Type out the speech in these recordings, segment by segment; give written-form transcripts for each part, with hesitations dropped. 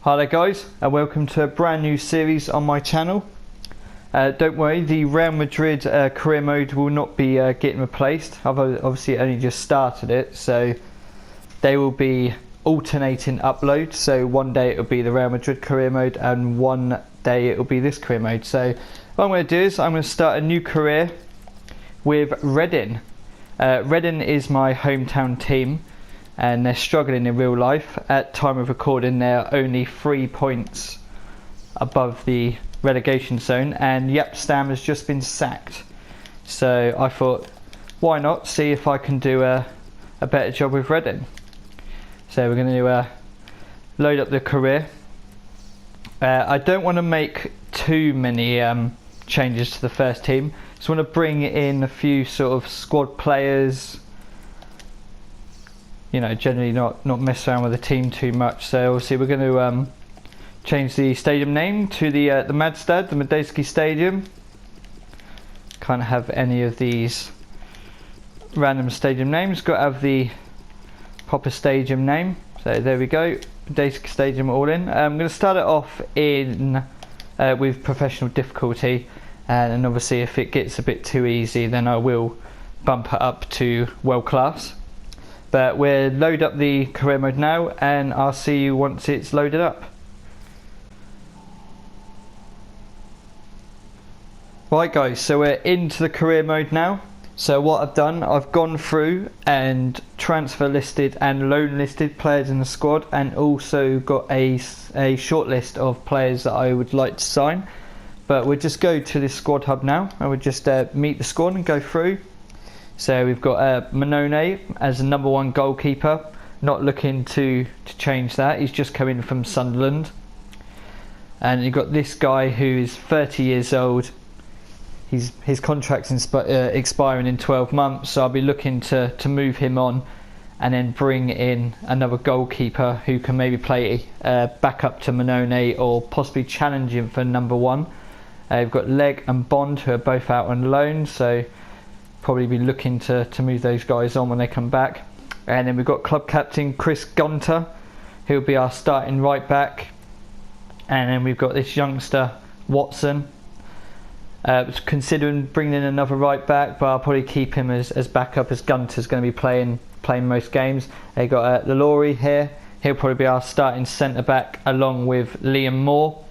Hi there guys, and welcome to a brand new series on my channel. Don't worry, the Real Madrid career mode will not be getting replaced. I've obviously only just started it, so they will be alternating uploads. So one day it will be the Real Madrid career mode and one day it will be this career mode. So what I'm going to do is I'm going to start a new career with Reading. Reading is my hometown team, and they're struggling in real life. At time of recording, they're only 3 points above the relegation zone, and Jaap Stam has just been sacked. So I thought, why not see if I can do a better job with Reading. So we're going to load up the career. I don't want to make too many changes to the first team. Just want to bring in a few sort of squad players. You know, generally not mess around with the team too much. So obviously we're going to change the stadium name to the Madstad, the Madejski Stadium. Can't have any of these random stadium names. Got to have the proper stadium name. So there we go, Madejski Stadium all in. I'm going to start it off in with professional difficulty, and obviously if it gets a bit too easy, then I will bump it up to world class. But we'll load up the career mode now, and I'll see you once it's loaded up. Right guys, so we're into the career mode now. So what I've done, I've gone through and transfer listed and loan listed players in the squad, and also got a short list of players that I would like to sign. But we'll just go to the squad hub now, and we'll just meet the squad and go through. So we've got Manone as the #1 goalkeeper. Not looking to change that. He's just coming from Sunderland. And you've got this guy who is 30 years old. His contract's expiring in 12 months, so I'll be looking to move him on and then bring in another goalkeeper who can maybe play back up to Manone or possibly challenge him for #1. We've got Leg and Bond, who are both out on loan, so probably be looking to move those guys on when they come back. And then we've got club captain Chris Gunter, who'll be our starting right back. And then we've got this youngster Watson. Considering bringing in another right back, but I'll probably keep him as backup, as Gunter's going to be playing most games. They've got Lalaurie here. He'll probably be our starting centre back along with Liam Moore.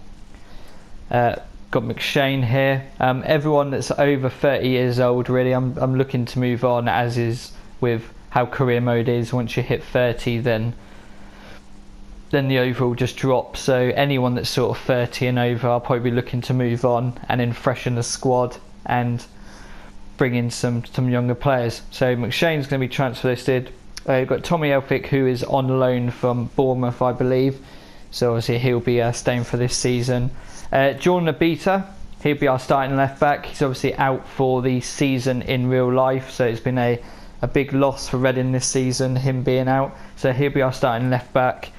Got McShane here. Everyone that's over 30 years old, really, I'm looking to move on, as is with how career mode is. Once you hit 30, then the overall just drops. So anyone that's sort of 30 and over, I'll probably be looking to move on and then freshen the squad and bring in some younger players. So McShane's going to be transfer listed. We've got Tommy Elphick, who is on loan from Bournemouth, I believe. So obviously he'll be staying for this season. Jordan Abita, he'll be our starting left back. He's obviously out for the season in real life, so it's been a big loss for Reading this season, him being out. So he'll be our starting left back.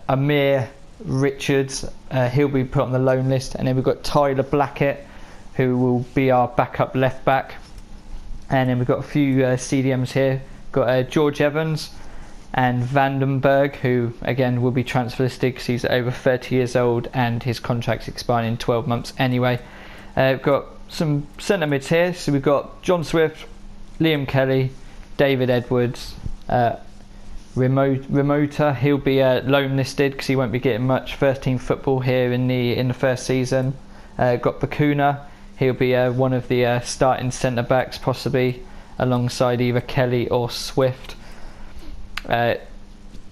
Amir Richards, he'll be put on the loan list. And then we've got Tyler Blackett, who will be our backup left back. And then we've got a few CDMs here. Got George Evans and Vandenberg, who again will be transfer listed because he's over 30 years old and his contract's expiring in 12 months anyway. We've got some centre mids here. So we've got John Swift, Liam Kelly, David Edwards, Remota. He'll be loan listed because he won't be getting much first team football here in the first season. Got Bakuna. He'll be one of the starting centre backs, possibly alongside either Kelly or Swift.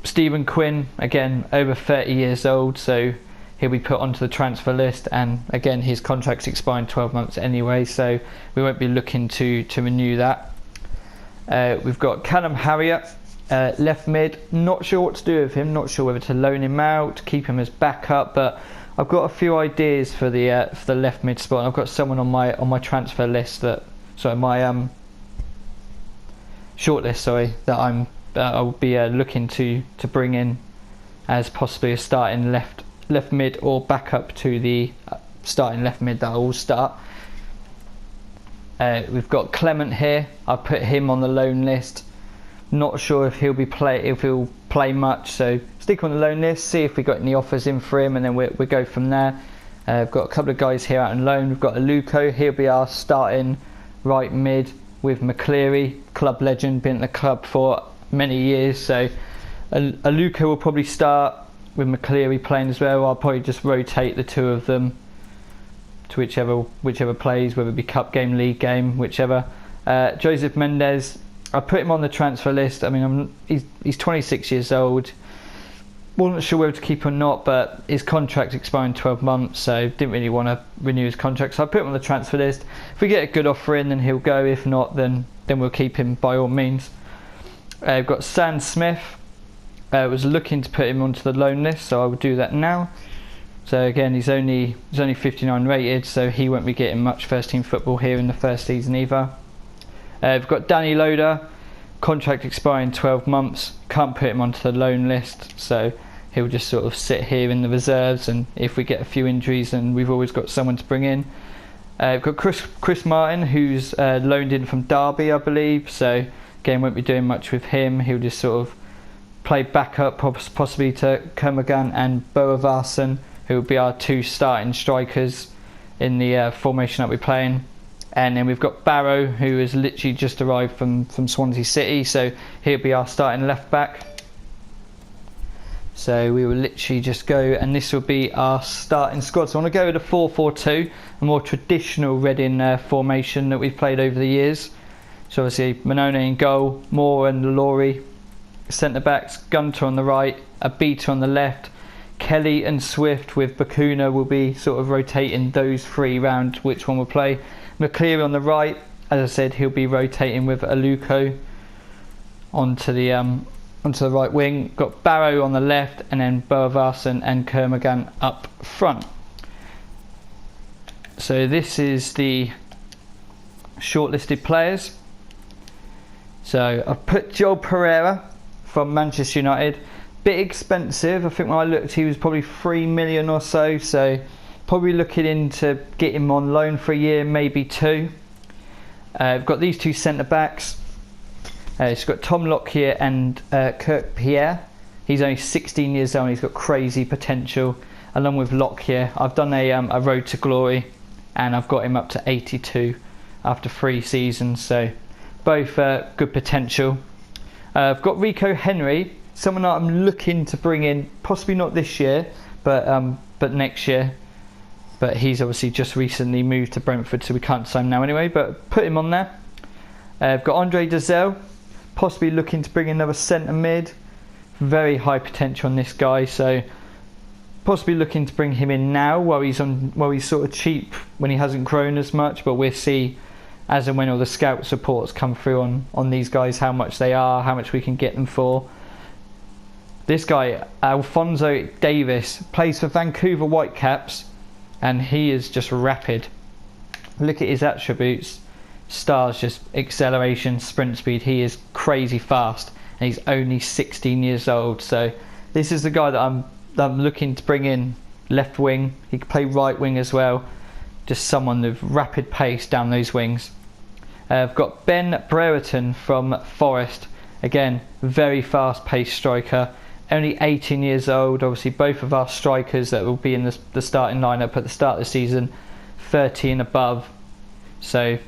Stephen Quinn, again over 30 years old, so he'll be put onto the transfer list, and again his contract's expiring 12 months anyway, so we won't be looking to renew that. We've got Callum Harriott, left mid. Not sure what to do with him, not sure whether to loan him out, keep him as backup, but I've got a few ideas for the left mid spot. I've got someone on my transfer list my short list, that I'll be looking to bring in as possibly a starting left mid or backup to the starting left mid that I will start. We've got Clement here. I've put him on the loan list. Not sure if he'll play much, so stick on the loan list, see if we got any offers in for him, and then we'll go from there. We've got a couple of guys here out on loan. We've got Aluko, he'll be our starting right mid with McCleary, club legend, been at the club for many years, so Aluko will probably start with McCleary playing as well. I'll probably just rotate the two of them to whichever plays, whether it be cup game, league game, whichever. Joseph Mendes, I put him on the transfer list. I mean, he's 26 years old. Wasn't sure whether to keep or not, but his contract expired in 12 months, so didn't really want to renew his contract. So I put him on the transfer list. If we get a good offer in, then he'll go. If not, then we'll keep him by all means. We've got Sam Smith. Was looking to put him onto the loan list, so I will do that now. So again, he's only 59 rated, so he won't be getting much first team football here in the first season either. We've got Danny Loader, contract expiring 12 months, can't put him onto the loan list, so he'll just sort of sit here in the reserves, and if we get a few injuries, then we've always got someone to bring in. We've got Chris Martin, who's loaned in from Derby, I believe, so again, won't be doing much with him. He'll just sort of play backup possibly to Kermagan and Boavarson, who will be our two starting strikers in the formation that we're playing. And then we've got Barrow, who has literally just arrived from Swansea City, so he'll be our starting left back. So we will literally just go, and this will be our starting squad. So I want to go with a 4-4-2, a more traditional Reading formation that we've played over the years. So obviously Manone in goal, Moore and Laurie centre backs, Gunter on the right, Abita on the left, Kelly and Swift with Bakuna will be sort of rotating those three round which one will play. McCleary on the right, as I said, he'll be rotating with Aluko onto the right wing. Got Barrow on the left, and then Boavarson and Kermagan up front. So this is the shortlisted players. So I've put Joel Pereira from Manchester United. Bit expensive. I think when I looked, he was probably 3 million or so. So probably looking into get him on loan for a year, maybe two. I've got these two centre backs. It's got Tom Lockyer and Kirk Pierre. He's only 16 years old and he's got crazy potential. Along with Lockyer, I've done a road to glory, and I've got him up to 82 after 3 seasons. So both good potential. I've got Rico Henry, someone that I'm looking to bring in, possibly not this year, but next year. But he's obviously just recently moved to Brentford, so we can't sign him now anyway, but put him on there. I've got Andre Dazelle, possibly looking to bring another centre mid. Very high potential on this guy, so possibly looking to bring him in now while he's sort of cheap, when he hasn't grown as much, but we'll see as and when all the scout reports come through on these guys, how much they are, how much we can get them for. This guy, Alphonso Davis, plays for Vancouver Whitecaps, and he is just rapid. Look at his attributes. Stars, just acceleration, sprint speed. He is crazy fast, and he's only 16 years old. So this is the guy that I'm looking to bring in left wing. He can play right wing as well. Just someone with rapid pace down those wings. I've got Ben Brereton from Forest. Again, very fast paced striker. Only 18 years old. Obviously both of our strikers that will be in the starting lineup at the start of the season, 30 and above. So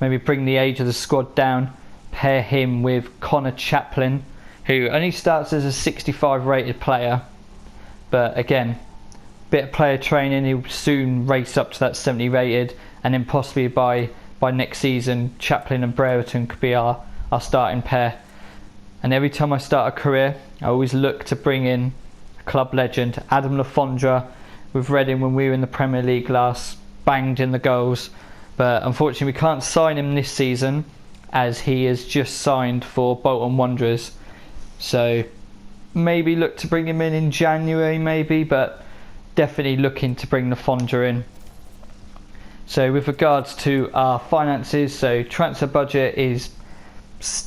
maybe bring the age of the squad down, pair him with Connor Chaplin, who only starts as a 65 rated player, but again, bit of player training, he'll soon race up to that 70 rated, and then possibly by next season Chaplin and Brereton could be our starting pair. And every time I start a career, I always look to bring in a club legend. Adam Lafondra with Reading when we were in the Premier League last, banged in the goals, but unfortunately we can't sign him this season as he is just signed for Bolton Wanderers. So maybe look to bring him in January maybe, but definitely looking to bring Lafondra in. So with regards to our finances, so transfer budget is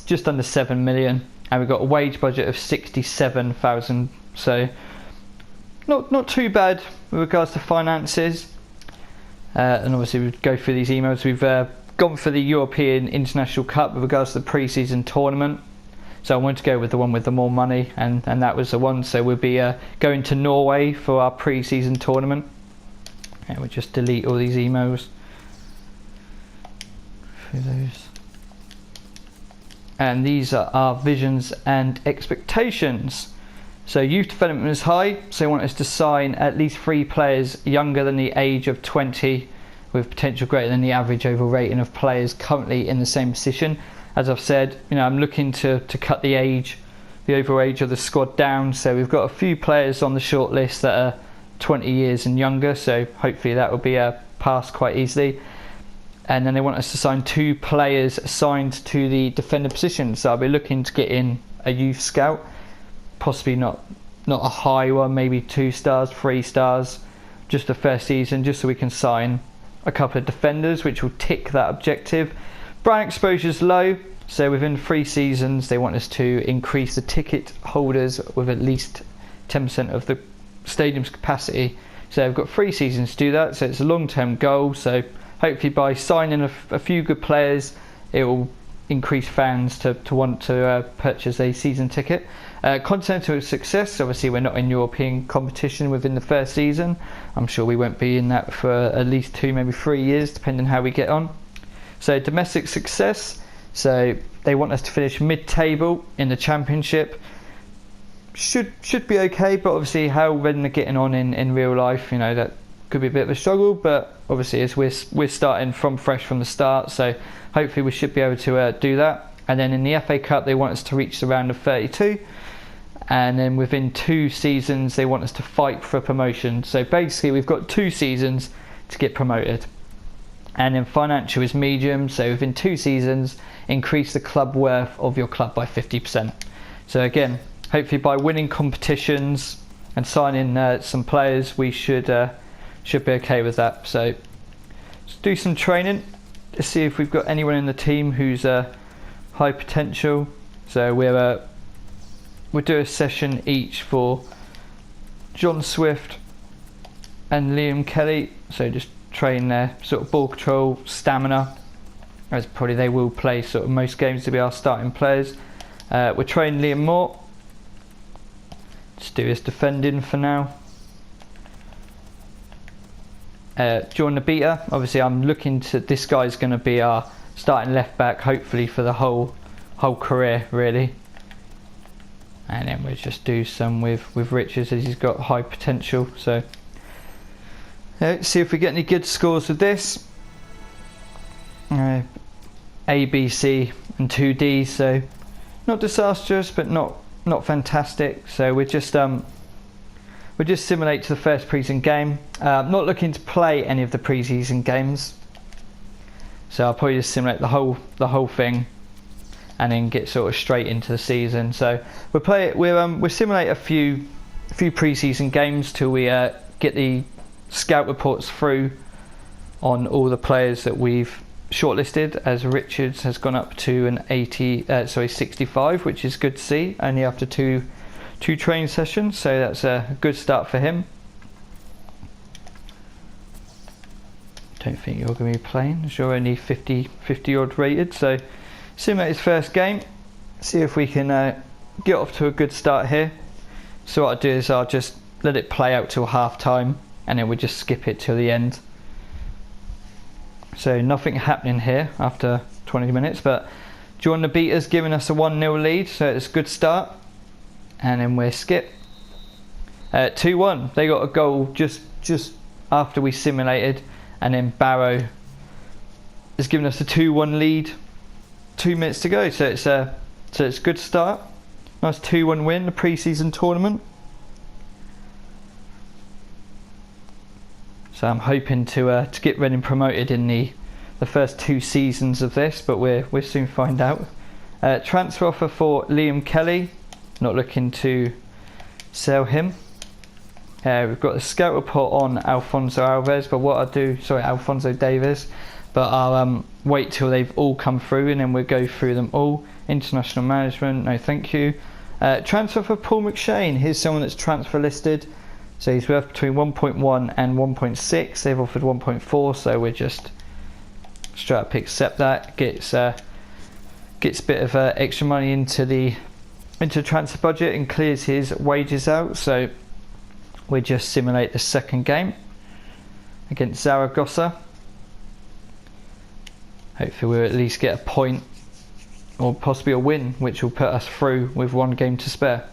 just under 7 million. And we've got a wage budget of 67,000, so not too bad with regards to finances. And obviously we go through these emails. We've gone for the European International Cup with regards to the pre-season tournament. So I wanted to go with the one with the more money, and that was the one. So we'll be going to Norway for our pre-season tournament. And we'll just delete all these emails through those. And these are our visions and expectations. So youth development is high, so they want us to sign at least 3 players younger than the age of 20 with potential greater than the average overall rating of players currently in the same position. As I've said, I'm looking to cut the overall age of the squad down, so we've got a few players on the short list that are 20 years and younger, so hopefully that will be passed quite easily. And then they want us to sign 2 players assigned to the defender position, so I'll be looking to get in a youth scout, possibly not a high one, maybe 2 stars, 3 stars, just the first season, just so we can sign a couple of defenders which will tick that objective. Brand exposure is low, so within 3 seasons they want us to increase the ticket holders with at least 10% of the stadium's capacity. So we've got 3 seasons to do that, so it's a long-term goal. So hopefully by signing a few good players, it will increase fans to want to purchase a season ticket. Continental success, obviously we're not in European competition within the first season. I'm sure we won't be in that for at least 2, maybe 3 years, depending on how we get on. So domestic success, so they want us to finish mid-table in the championship. Should be okay, but obviously how Reading are getting on in real life, that could be a bit of a struggle, but obviously as we're starting from the start, so hopefully we should be able to do that. And then in the FA Cup they want us to reach the round of 32, and then within 2 seasons they want us to fight for promotion. So basically we've got 2 seasons to get promoted. And then financial is medium, so within 2 seasons increase the club worth of your club by 50%. So again, hopefully by winning competitions and signing some players, we should be okay with that. So let's do some training to see if we've got anyone in the team who's high potential. So we'll do a session each for John Swift and Liam Kelly. So just train their sort of ball control, stamina, as probably they will play sort of most games to be our starting players. We'll train Liam Moore. Just do his defending for now. John Nabita, obviously I'm looking to, this guy's going to be our starting left back hopefully for the whole career really. And then we'll just do some with Richards, as he's got high potential. So let's see if we get any good scores with this. A, B, C and 2D, so not disastrous but not fantastic. So we'll just simulate to the first pre-season game. Not looking to play any of the pre-season games, so I'll probably just simulate the whole thing and then get sort of straight into the season. So we'll simulate a few pre-season games till we get the scout reports through on all the players that we've shortlisted, as Richards has gone up to an 65, which is good to see, only after two training sessions, so that's a good start for him. Don't think you're going to be playing, as you're only 50 odd rated. So simulate his first game, see if we can get off to a good start here. So what I'll do is I'll just let it play out till half time, and then we'll just skip it till the end. So nothing happening here after 20 minutes, but John Nabita's giving us a 1-0 lead, so it's a good start. And then we'll skip. 2-1, they got a goal just after we simulated, and then Barrow has given us a 2-1 lead, 2 minutes to go, so it's a good start. Nice 2-1 win, the pre-season tournament. So I'm hoping to get Reading promoted in the first 2 seasons of this, but we'll soon find out. Transfer offer for Liam Kelly, not looking to sell him. We've got the scout report on Alfonso Davies, but I'll wait till they've all come through and then we'll go through them all. International management, no thank you. Transfer for Paul McShane, here's someone that's transfer listed, so he's worth between 1.1 and 1.6. They've offered 1.4, so we'll just straight up accept that. Gets a bit of extra money into the transfer budget and clears his wages out. So we just simulate the second game against Zaragoza. Hopefully we'll at least get a point or possibly a win, which will put us through with one game to spare.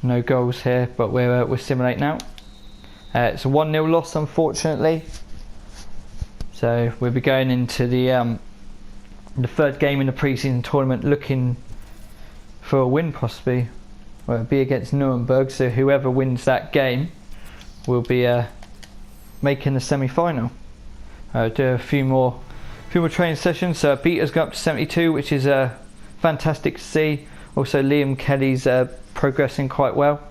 No goals here, but we're simulate now. It's a 1-0 loss, unfortunately. So we'll be going into the third game in the pre-season tournament, looking for a win possibly. Well, it'll be against Nuremberg, so whoever wins that game will be making the semi-final. Do a few more training sessions. So Beta's got up to 72, which is fantastic to see. Also Liam Kelly's progressing quite well,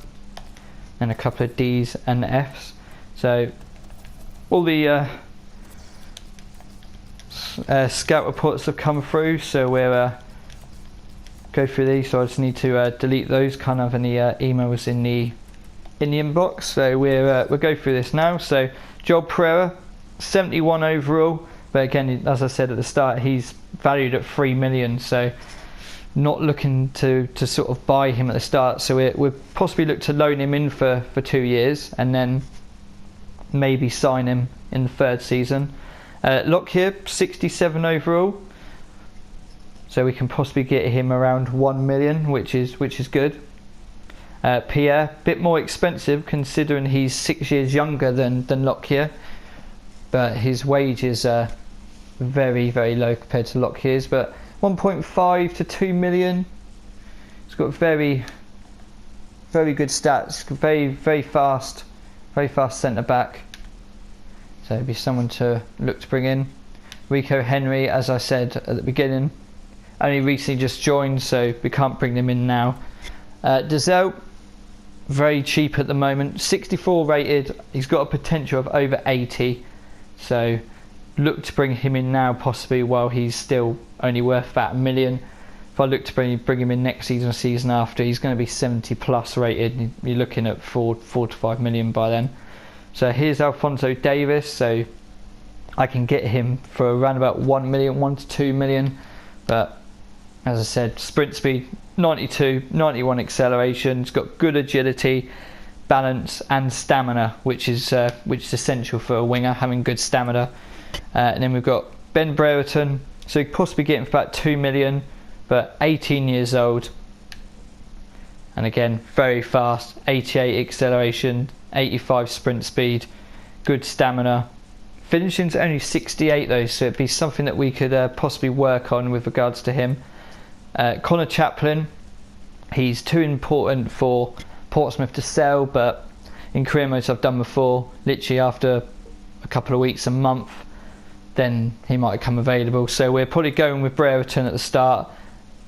and a couple of D's and F's. So all the scout reports have come through, so we'll go through these. So I just need to delete those, can't have any emails in the inbox. So we'll go through this now. So Joel Pereira, 71 overall, but again, as I said at the start, he's valued at 3 million, so not looking to sort of buy him at the start. So we'll possibly look to loan him in for 2 years and then maybe sign him in the third season. Lockyer, 67 overall, so we can possibly get him around 1 million, which is good. Pierre, bit more expensive considering he's 6 years younger than Lockyer, but his wages are very, very low compared to Lockyer's. But 1.5 to 2 million. He's got very, very good stats. Very, very fast centre back. So it'd be someone to look to bring in. Rico Henry, as I said at the beginning, only recently just joined, so we can't bring them in now. Dazelle, very cheap at the moment, 64 rated. He's got a potential of over 80. So look to bring him in now, possibly while he's still only worth about 1 million. If I look to bring him in next season or season after, he's going to be 70 plus rated. You're looking at 4 to 5 million by then. So here's Alphonso Davis. So I can get him for around about 1 million, 1 to 2 million. But as I said, sprint speed 92, 91 acceleration. He's got good agility, balance and stamina, which is essential for a winger, having good stamina. And then we've got Ben Brereton, so you could possibly get him for about 2 million, but 18 years old, and again very fast, 88 acceleration, 85 sprint speed, good stamina. Finishing's only 68 though, so it'd be something that we could possibly work on with regards to him. Connor Chaplin, he's too important for Portsmouth to sell, but in career modes I've done before, literally after a couple of weeks, a month, then he might come available. So we're probably going with Brereton at the start,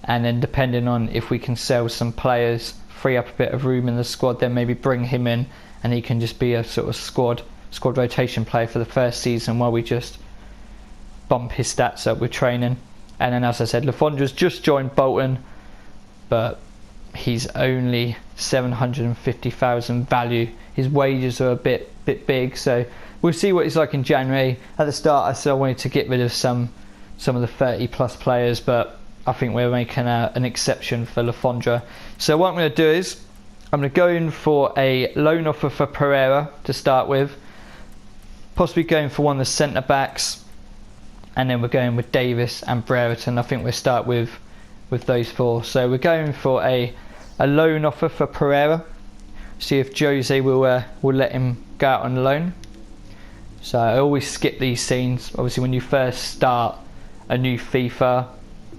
and then depending on if we can sell some players, free up a bit of room in the squad, then maybe bring him in and he can just be a sort of squad rotation player for the first season while we just bump his stats up with training. And then, as I said, Lafondra's just joined Bolton, but he's only 750,000 value. His wages are a bit big, so we'll see what he's like in January. At the start I said I wanted to get rid of some of the 30 plus players, but I think we're making an exception for Lafondra. So what I'm going to do is I'm going to go in for a loan offer for Pereira to start with, possibly going for one of the centre backs, and then we're going with Davis and Brereton. I think we'll start with those four. So we're going for a loan offer for Pereira. See if Jose will let him go out on loan. So I always skip these scenes. Obviously when you first start a new FIFA,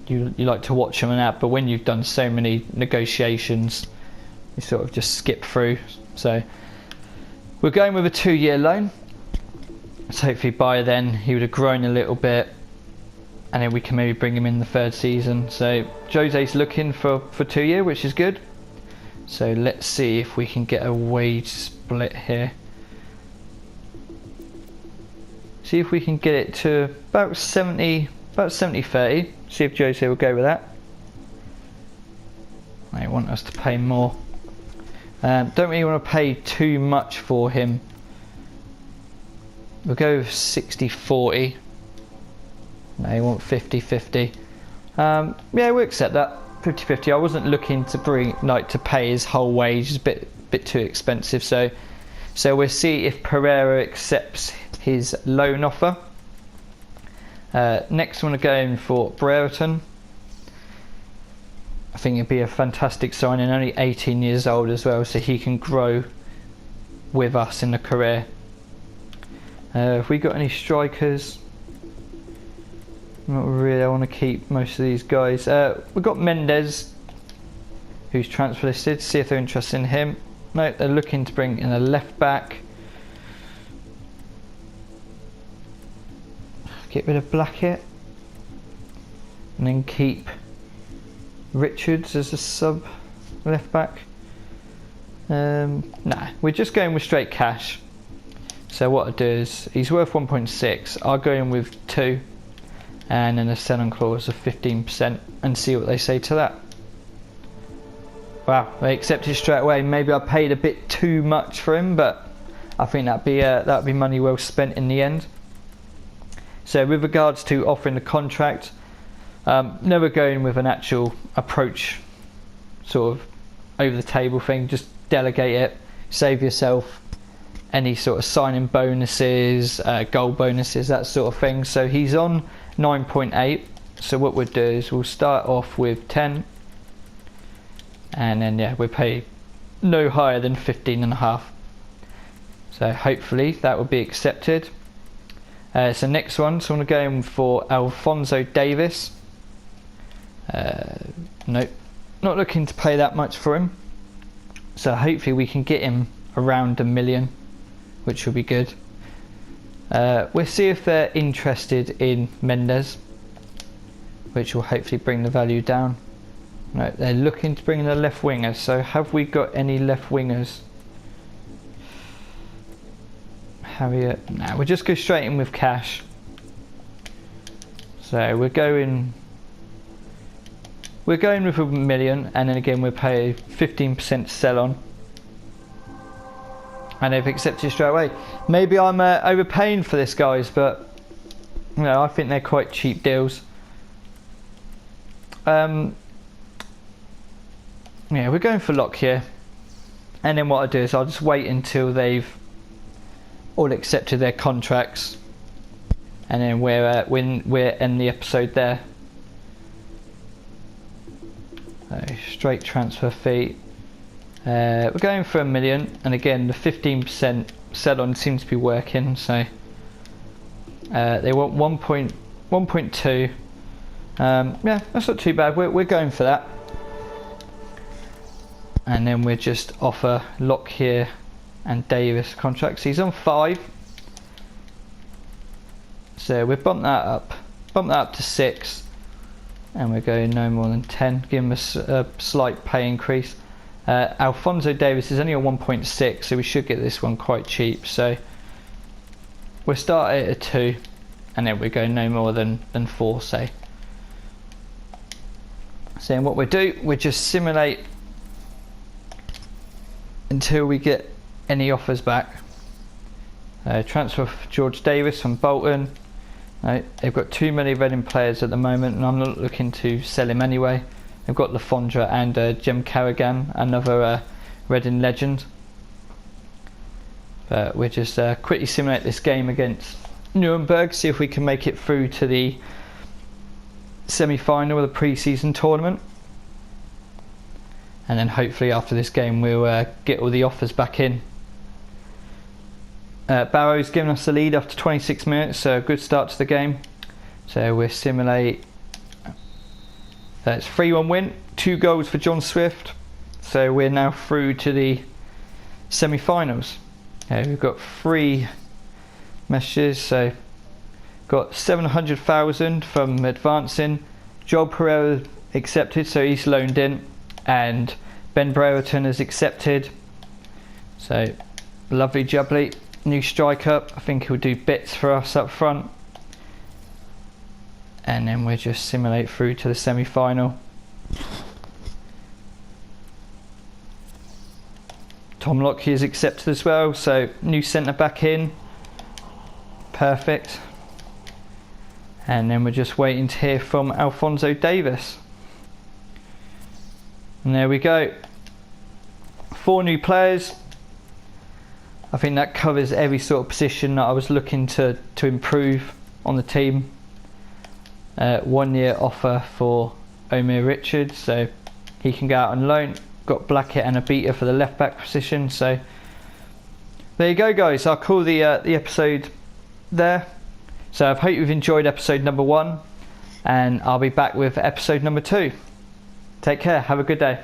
you like to watch them and that, but when you've done so many negotiations, you sort of just skip through. So we're going with a 2-year loan. So hopefully by then he would have grown a little bit, and then we can maybe bring him in the third season. So Jose's looking for 2 year, which is good. So let's see if we can get a wage split here. See if we can get it to about 70-30. See if Jose will go with that. They want us to pay more. Don't really want to pay too much for him. We'll go with 60-40. No, you want 50-50. Yeah, we'll accept that. 50-50. I wasn't looking to to pay his whole wage. It's a bit too expensive. So we'll see if Pereira accepts his loan offer. Next, I want to go in for Brereton. I think it'd be a fantastic signing. Only 18 years old as well, so he can grow with us in the career. Have we got any strikers? Not really. I want to keep most of these guys. We've got Mendes, who's transfer listed. See if they're interested in him. No, they're looking to bring in a left back. Get rid of Blackett and then keep Richards as a sub left back. Nah, we're just going with straight cash. So what I do is, he's worth 1.6. I'll go in with 2 and then a sell-on clause of 15% and see what they say to that. Wow, they accepted straight away. Maybe I paid a bit too much for him, but I think that'd be money well spent in the end. So with regards to offering the contract, never going with an actual approach, sort of over the table thing. Just delegate it, save yourself any sort of signing bonuses, goal bonuses, that sort of thing. So he's on 9.8. So what we'll do is we'll start off with 10, and then yeah, we'll pay no higher than 15.5. So hopefully that will be accepted. So next one, so I want to go in for Alphonso Davies. Nope, not looking to pay that much for him. So hopefully we can get him around $1 million, which will be good. We'll see if they're interested in Mendes, which will hopefully bring the value down. No, they're looking to bring in a left winger. So have we got any left wingers? Harriet. Nah, we'll just go straight in with cash. So we're going with $1 million, and then again we'll pay 15% sell on. And they've accepted straight away. Maybe I'm overpaying for this, guys, but you know, I think they're quite cheap deals. Yeah, we're going for lock here, and then what I do is I'll just wait until they've all accepted their contracts, and then we're end the episode there. Straight transfer fee. We're going for $1 million, and again the 15% sell on seems to be working. So they want 1.2. Yeah, that's not too bad. We're going for that, and then we'll just offer lock here and Davis contracts. He's on 5, so we've bumped that up to 6, and we're going no more than 10. Give him a slight pay increase. Alphonso Davies is only on 1.6, so we should get this one quite cheap. So we'll start it at 2, and then we go no more than 4, say. So what we do, we just simulate until we get any offers back. Transfer for George Davis from Bolton. They've got too many Reading players at the moment, and I'm not looking to sell him anyway. They've got Lafondra and Jem Carrigan, another Reading legend. But we'll just quickly simulate this game against Nuremberg, see if we can make it through to the semi-final of the pre-season tournament. And then hopefully after this game we'll get all the offers back in. Barrow's given us the lead after 26 minutes, so a good start to the game. So we'll simulate. It's 3-1 win, 2 goals for John Swift. So we're now through to the semi-finals. We've got 3 messages. So got 700,000 from advancing. Joel Pereira accepted, so he's loaned in, and Ben Brereton has accepted. So lovely jubbly. New striker, I think he'll do bits for us up front, and then we'll just simulate through to the semi-final. Tom Lockyer is accepted as well, so new centre back in, perfect. And then we're just waiting to hear from Alphonso Davies. And there we go. 4 new players. I think that covers every sort of position that I was looking to improve on the team. 1 year offer for Omir Richards, so he can go out on loan. Got Blackett and Abita for the left back position. So there you go, guys. I'll call the episode there. So I hope you've enjoyed episode number 1, and I'll be back with episode number 2. Take care. Have a good day.